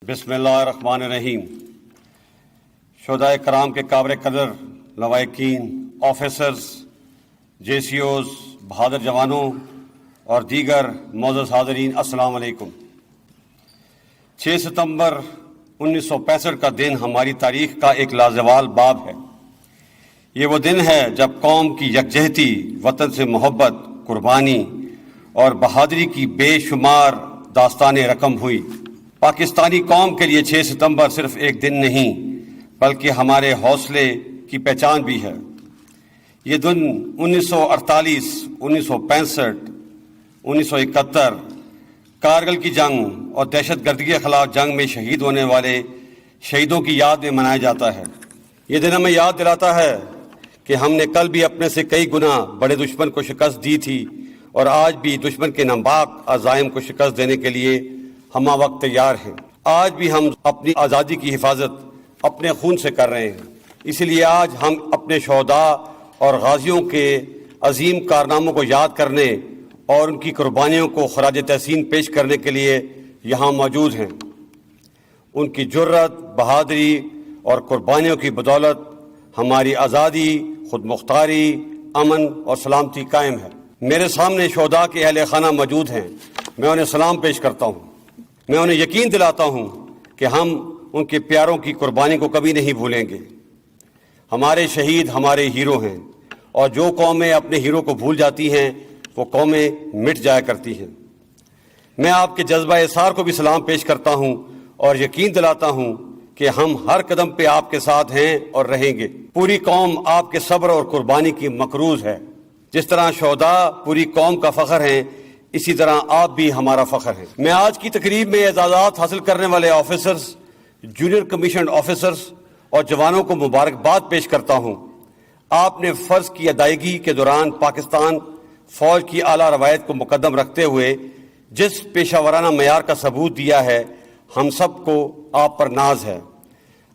बिस्मिल्लाहिर्रहमानिर्रहीम। शोहदाए कराम के काबिल कदर लवाहिकीन, ऑफिसर्स, JCOs, बहादुर जवानों और दीगर मोअज़्ज़ज़ हाज़रीन, अस्सलाम वालेकुम। 6 सितंबर 1965 का दिन हमारी तारीख का एक लाजवाल बाब है। ये वो दिन है जब कौम की यकजहती, वतन से मोहब्बत, कुर्बानी और बहादुरी की बेशुमार दास्तानें रकम हुई। पाकिस्तानी कौम के लिए 6 सितंबर सिर्फ एक दिन नहीं बल्कि हमारे हौसले की पहचान भी है। ये दिन 1948, 1965, 1971 कारगिल की जंग और दहशतगर्दी के खिलाफ जंग में शहीद होने वाले शहीदों की याद में मनाया जाता है। ये दिन हमें याद दिलाता है कि हमने कल भी अपने से कई गुना बड़े दुश्मन को शिकस्त दी थी और आज भी दुश्मन के नापाक अज़ाइम को शिकस्त देने के लिए हम वक्त तैयार हैं। आज भी हम अपनी आज़ादी की हिफाजत अपने खून से कर रहे हैं। इसलिए आज हम अपने शोहदा और गाजियों के अजीम कारनामों को याद करने और उनकी कुर्बानियों को खराज तहसीन पेश करने के लिए यहाँ मौजूद हैं। उनकी जुर्रत, बहादुरी और कुर्बानियों की बदौलत हमारी आज़ादी, खुद मुख्तारी, अमन और सलामती कायम है। मेरे सामने शोहदा के अहले खाना मौजूद हैं। मैं उन्हें सलाम पेश करता हूँ। मैं उन्हें यकीन दिलाता हूँ कि हम उनके प्यारों की कुर्बानी को कभी नहीं भूलेंगे। हमारे शहीद हमारे हीरो हैं और जो कौमें अपने हीरो को भूल जाती हैं वो कौमें मिट जाया करती हैं। मैं आपके जज्बा इसार को भी सलाम पेश करता हूँ और यकीन दिलाता हूँ कि हम हर कदम पे आपके साथ हैं और रहेंगे। पूरी कौम आपके सब्र और कुर्बानी की मकरूज है। जिस तरह शोहदा पूरी कौम का फख्र हैं, इसी तरह आप भी हमारा फख्र हैं। मैं आज की तकरीब में एजाज़ात हासिल करने वाले ऑफिसर्स, जूनियर कमीशन ऑफिसर्स और जवानों को मुबारकबाद पेश करता हूँ। आपने फ़र्ज़ की अदायगी के दौरान पाकिस्तान फ़ौज की आला रवायत को मुकद्दम रखते हुए जिस पेशावराना मयार का सबूत दिया है, हम सबको आप पर नाज है।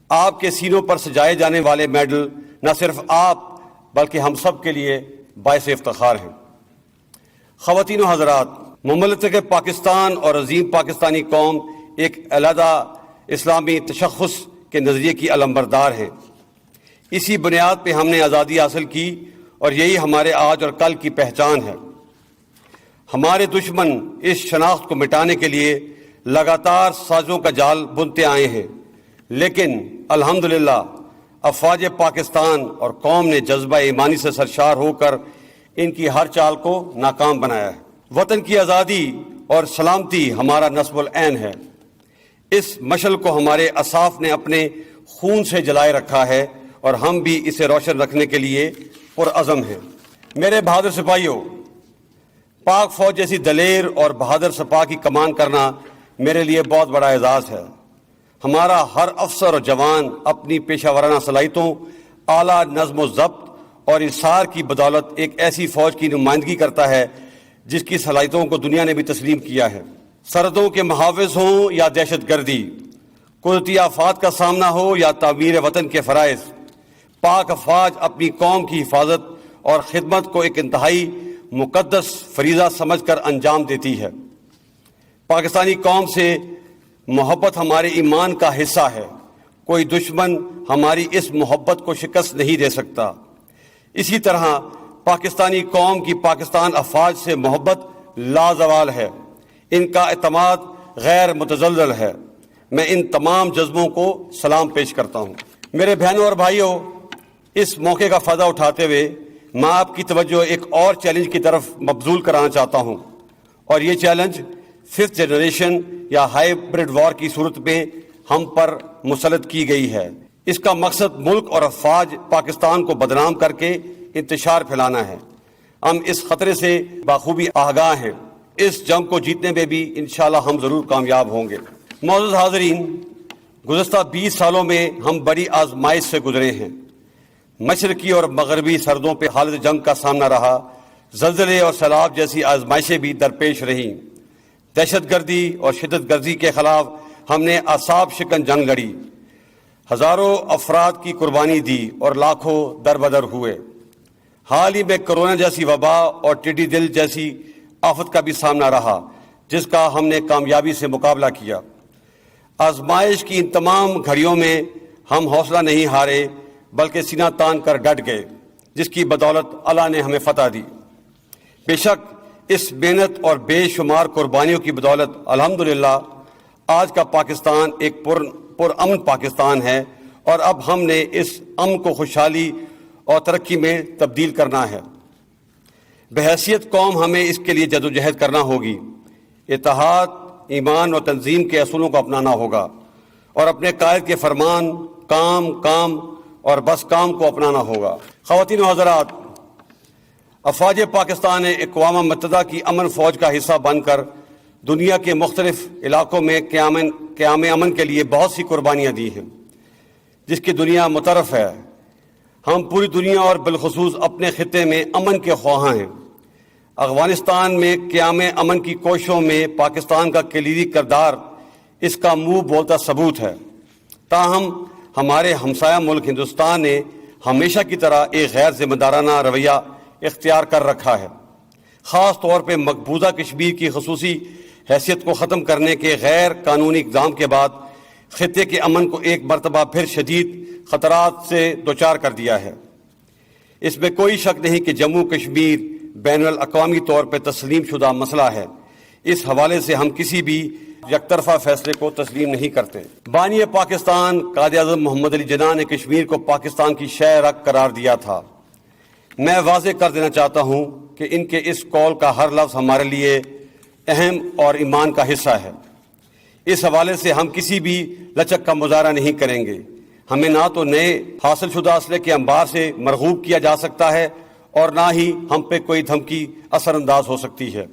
आपके सीनों पर सजाए जाने वाले मेडल न सिर्फ आप बल्कि हम सब के लिए बाइस इफ्तिखार हैं। ख़वातीन व हज़रात, मुमल्लिक पाकिस्तान और अज़ीम पाकिस्तानी कौम एक अलहदा इस्लामी तशख़्ख़ुस के नज़रिए की अलमबरदार है। इसी बुनियाद पर हमने आज़ादी हासिल की और यही हमारे आज और कल की पहचान है। हमारे दुश्मन इस शनाख्त को मिटाने के लिए लगातार साज़ों का जाल बुनते आए हैं, लेकिन अल्हम्दुलिल्लाह अफ़वाज पाकिस्तान और कौम ने जज्बा ईमानी से सरशार होकर इनकी हर चाल को नाकाम बनाया है। वतन की आज़ादी और सलामती हमारा नस्बुल ऐन है। इस मशल को हमारे असाफ ने अपने खून से जलाए रखा है और हम भी इसे रोशन रखने के लिए पुरअज़म हैं। मेरे बहादुर सिपाहियों, पाक फ़ौज जैसी दलेर और बहादुर सिपाह की कमान करना मेरे लिए बहुत बड़ा एजाज़ है। हमारा हर अफसर और जवान अपनी पेशावराना सलाहियतों, आला नज़्म व ज़ब्त और इसार की बदौलत एक ऐसी फ़ौज की नुमाइंदगी करता है जिसकी सलाहियतों को दुनिया ने भी तस्लीम किया है। सरहदों के मुहाफ़िज़ हों या दहशतगर्दी, कुदरती आफ़ात का सामना हो या तामीर वतन के फ़राइज़, पाक अफ़वाज अपनी कौम की हिफाजत और खिदमत को एक इंतहाई मुक़द्दस फ़रीज़ा समझ कर अंजाम देती है। पाकिस्तानी कौम से मोहब्बत हमारे ईमान का हिस्सा है। कोई दुश्मन हमारी इस मोहब्बत को शिकस्त नहीं दे सकता। इसी तरह पाकिस्तानी कौम की पाकिस्तान अफ़वाज से मोहब्बत लाजवाल है। इनका एतमाद गैर मुतज़ल्ज़ल है। मैं इन तमाम जज्बों को सलाम पेश करता हूँ। मेरे बहनों और भाइयों, इस मौके का फ़ायदा उठाते हुए मैं आपकी तवज्जो एक और चैलेंज की तरफ मबजूल कराना चाहता हूँ और ये चैलेंज 5th जनरेशन या हाइब्रिड वॉर की सूरत में हम पर मुसल्लत की गई है। इसका मकसद मुल्क और अफ़वाज पाकिस्तान को बदनाम करके इंतशार फैलाना है। हम इस खतरे से बाखूबी आगाह हैं। इस जंग को जीतने में भी इंशाअल्लाह हम ज़रूर कामयाब होंगे। मोअज़्ज़ज़ हाज़रीन, गुज़श्ता 20 सालों में हम बड़ी आजमाइश से गुजरे हैं। मशरकी और मगरबी सरहदों पर हालत जंग का सामना रहा। ज़लज़ले और सैलाब जैसी आजमाइशें भी दरपेश रहीं। दहशतगर्दी और शिद्दतगर्दी के खिलाफ हमने असाब शिकन जंग लड़ी। हज़ारों अफराद की कुर्बानी दी और लाखों दरबदर हुए। हाल ही में कोरोना जैसी वबा और टिड्डी दिल जैसी आफत का भी सामना रहा, जिसका हमने कामयाबी से मुकाबला किया। آزمائش کی ان تمام گھڑیوں میں ہم حوصلہ نہیں ہارے بلکہ سینہ تان کر ڈٹ گئے، جس کی بدولت اللہ نے ہمیں فتح دی۔ بے شک اس محنت اور بے شمار قربانیوں کی بدولت الحمدللہ آج کا پاکستان ایک پرامن پاکستان ہے، اور اب ہم نے اس امن کو خوشحالی اور ترقی میں تبدیل کرنا ہے۔ بحیثیت قوم ہمیں اس کے لیے جدوجہد کرنا ہوگی۔ اتحاد، ایمان اور تنظیم کے اصولوں کو اپنانا ہوگا، اور اپنے قائد کے فرمان کام اور بس کام کو اپنانا ہوگا۔ خواتین و حضرات، افواج پاکستان نے اقوام متحدہ کی امن فوج کا حصہ بن کر دنیا کے مختلف علاقوں میں قیام امن کے لیے بہت سی قربانیاں دی ہیں، جس کی دنیا متعارف ہے۔ ہم پوری دنیا اور بالخصوص اپنے خطے میں امن کے خواہاں ہیں۔ افغانستان میں قیام امن کی کوششوں میں پاکستان کا کلیدی کردار اس کا منہ بولتا ثبوت ہے۔ تاہم ہمارے ہمسایہ ملک ہندوستان نے ہمیشہ کی طرح ایک غیر ذمہ دارانہ رویہ اختیار کر رکھا ہے، خاص طور پہ مقبوضہ کشمیر کی خصوصی حیثیت کو ختم کرنے کے غیر قانونی اقدام کے بعد خطے کے امن کو ایک مرتبہ پھر شدید خطرات سے دوچار کر دیا ہے۔ اس میں کوئی شک نہیں کہ جموں کشمیر بین الاقوامی طور پہ تسلیم شدہ مسئلہ ہے۔ اس حوالے سے ہم کسی بھی یک طرفہ فیصلے کو تسلیم نہیں کرتے۔ بانی پاکستان قائد اعظم محمد علی جناح نے کشمیر کو پاکستان کی شہ رگ قرار دیا تھا۔ میں واضح کر دینا چاہتا ہوں کہ ان کے اس قول کا ہر لفظ ہمارے لیے اہم اور ایمان کا حصہ ہے۔ اس حوالے سے ہم کسی بھی لچک کا مظاہرہ نہیں کریں گے۔ ہمیں نہ تو نئے حاصل شدہ اسلحے کے انبار سے مرغوب کیا جا سکتا ہے، اور نہ ہی ہم پہ کوئی دھمکی اثر انداز ہو سکتی ہے۔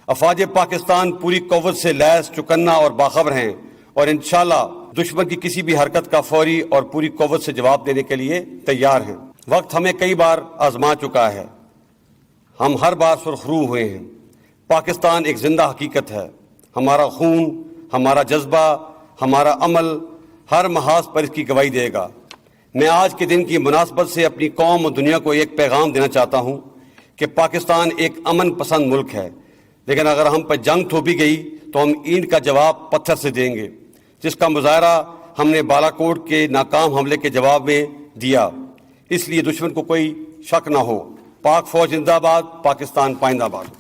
افواج پاکستان پوری قوت سے لیس، چوکنا اور باخبر ہیں، اور انشاءاللہ دشمن کی کسی بھی حرکت کا فوری اور پوری قوت سے جواب دینے کے لیے تیار ہیں۔ وقت ہمیں کئی بار آزما چکا ہے، ہم ہر بار سرخرو ہوئے ہیں۔ پاکستان ایک زندہ حقیقت ہے۔ ہمارا خون، ہمارا جذبہ، ہمارا عمل ہر محاذ پر اس کی گواہی دے گا۔ میں آج کے دن کی مناسبت سے اپنی قوم اور دنیا کو ایک پیغام دینا چاہتا ہوں کہ پاکستان ایک امن پسند ملک ہے، لیکن اگر ہم پر جنگ تھوپی گئی تو ہم اینٹ کا جواب پتھر سے دیں گے، جس کا مظاہرہ ہم نے بالاکوٹ کے ناکام حملے کے جواب میں دیا۔ اس لیے دشمن کو کوئی شک نہ ہو۔ پاک فوج زندہ باد، پاکستان پائندہ باد۔